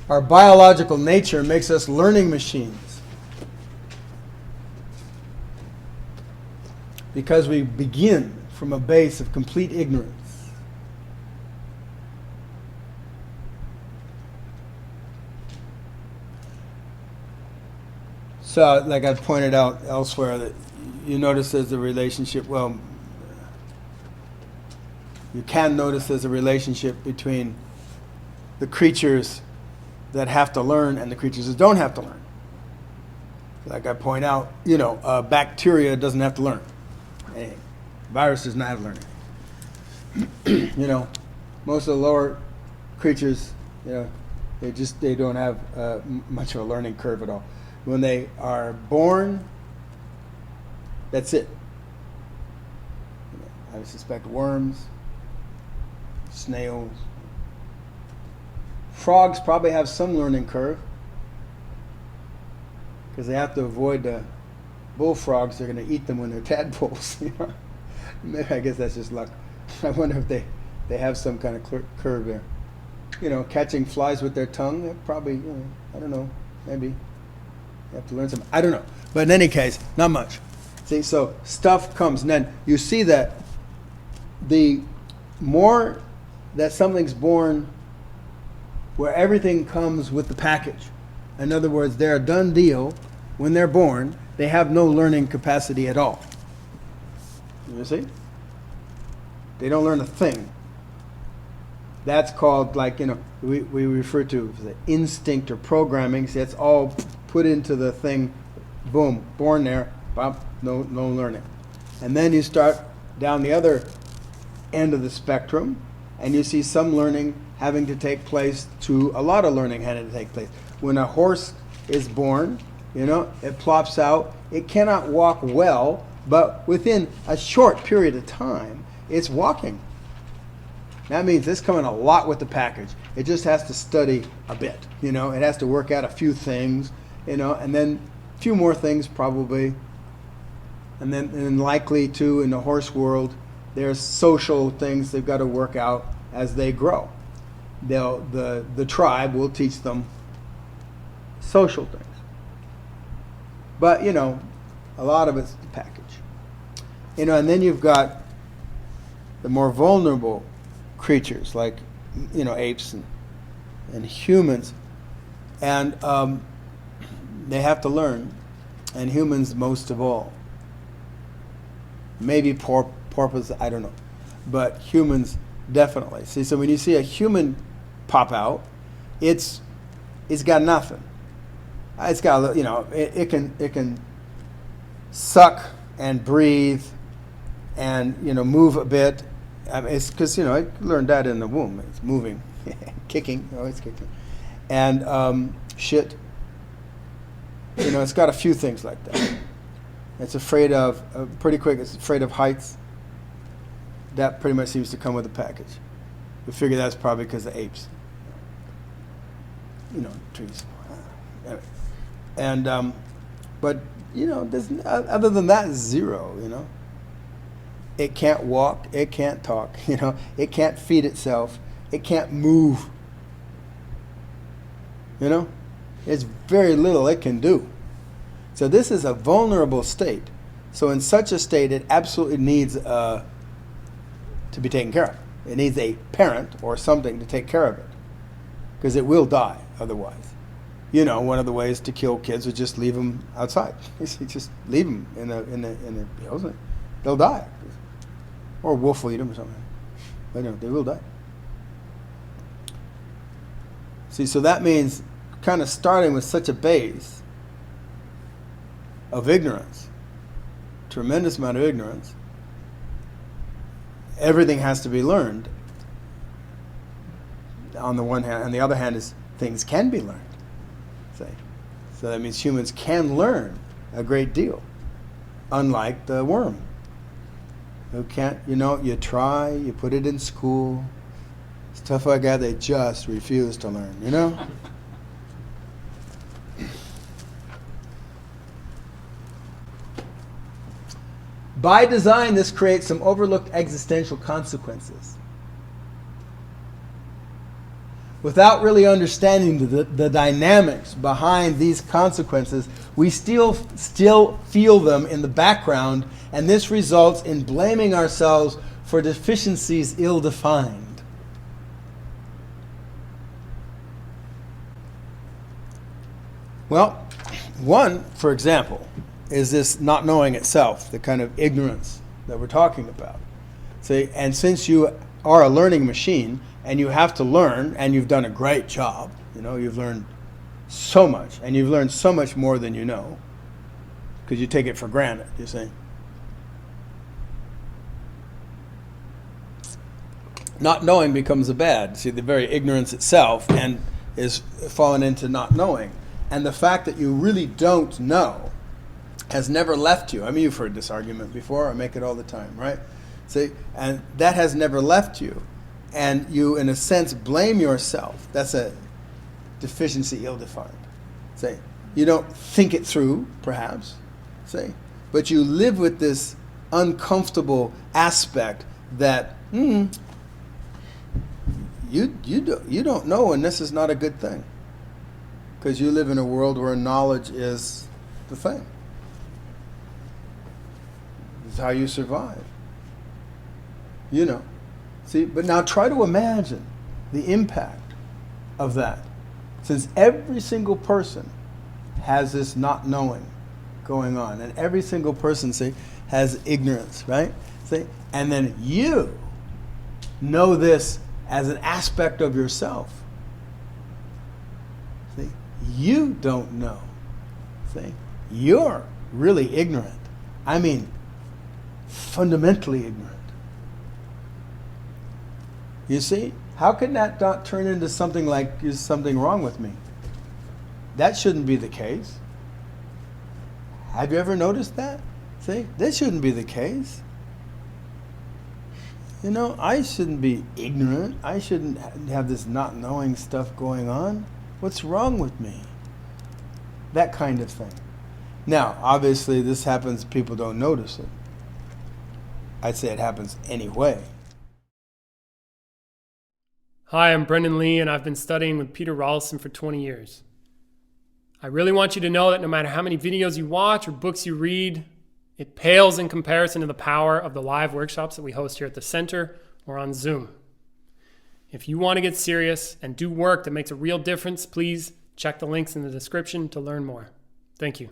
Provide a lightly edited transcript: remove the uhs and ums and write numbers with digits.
Our biological nature makes us learning machines. Because we begin from a base of complete ignorance. So, like I pointed out elsewhere, that you notice there's a relationship, well, you can notice there's a relationship between the creatures that have to learn and the creatures that don't have to learn. Like I point out, bacteria doesn't have to learn. A virus does not have to learn. Most of the lower creatures, they don't have much of a learning curve at all. When they are born, that's it. I suspect worms, snails. Frogs probably have some learning curve because they have to avoid the bullfrogs. They're going to eat them when they're tadpoles. Maybe, I guess that's just luck. I wonder if they have some kind of curve there. Catching flies with their tongue, they're probably, I don't know, maybe. You have to learn something. I don't know. But in any case, not much. See, so stuff comes. And then you see that the more that something's born where everything comes with the package. In other words, they're a done deal. When they're born, they have no learning capacity at all. You see? They don't learn a thing. That's called, we refer to the instinct or programming. See, that's all put into the thing, boom, born there, bop, no learning. And then you start down the other end of the spectrum, and you see some learning having to take place to a lot of learning having to take place. When a horse is born, it plops out. It cannot walk well, but within a short period of time, it's walking. That means it's coming a lot with the package. It just has to study a bit, It has to work out a few things, and then a few more things probably. And likely too, in the horse world, there's social things they've got to work out as they grow. The tribe will teach them social things. But, a lot of it's the package. And then you've got the more vulnerable creatures like, apes and humans. And they have to learn. And humans most of all. Maybe porpoise, I don't know. But humans definitely. See, so when you see a human pop out, it's got nothing. It's got, it can suck and breathe and, move a bit. It's because, I learned that in the womb. It's moving, kicking, it's kicking. And shit. It's got a few things like that. It's afraid of, it's afraid of heights. That pretty much seems to come with the package. We figure that's probably because of apes. Trees. And, but, there's, other than that, zero, It can't walk, it can't talk, It can't feed itself, it can't move. It's very little it can do. So this is a vulnerable state. So in such a state, it absolutely needs to be taken care of. It needs a parent or something to take care of it, because it will die otherwise. One of the ways to kill kids is just leave them outside. Just leave them in the hills. They'll die, or a wolf will eat them or something. But they will die. See, so that means kind of starting with such a base of ignorance, tremendous amount of ignorance. Everything has to be learned. On the one hand, on the other hand, is things can be learned. Say, so that means humans can learn a great deal, unlike the worm, who can't. You try, you put it in school, stuff like that. They just refuse to learn. By design, this creates some overlooked existential consequences. without really understanding the dynamics behind these consequences, we still feel them in the background, and this results in blaming ourselves for deficiencies ill-defined. Well, one, for example, is this not knowing itself, the kind of ignorance that we're talking about. See, and since you are a learning machine and you have to learn, and you've done a great job, you've learned so much, and you've learned so much more than you know, because you take it for granted, you see. Not knowing becomes a bad. See, the very ignorance itself and is fallen into not knowing. And the fact that you really don't know has never left you. I mean, you've heard this argument before. I make it all the time, right? See, and that has never left you. And you, in a sense, blame yourself. That's a deficiency ill-defined. See, you don't think it through, perhaps, see, but you live with this uncomfortable aspect that you don't know, and this is not a good thing, because you live in a world where knowledge is the thing. This is how you survive. See, but now try to imagine the impact of that, since every single person has this not knowing going on, and every single person, see, has ignorance, right? See, and then you know this as an aspect of yourself. See, you don't know. See, you're really ignorant. I mean, fundamentally ignorant. You see, how can that not turn into something like, is something wrong with me? That shouldn't be the case. Have you ever noticed that? See, that shouldn't be the case. I shouldn't be ignorant. I shouldn't have this not knowing stuff going on. What's wrong with me? That kind of thing. Now, obviously, this happens, people don't notice it. I'd say it happens anyway. Hi, I'm Brendan Lee, and I've been studying with Peter Ralston for 20 years. I really want you to know that no matter how many videos you watch or books you read, it pales in comparison to the power of the live workshops that we host here at the center or on Zoom. If you want to get serious and do work that makes a real difference, please check the links in the description to learn more. Thank you.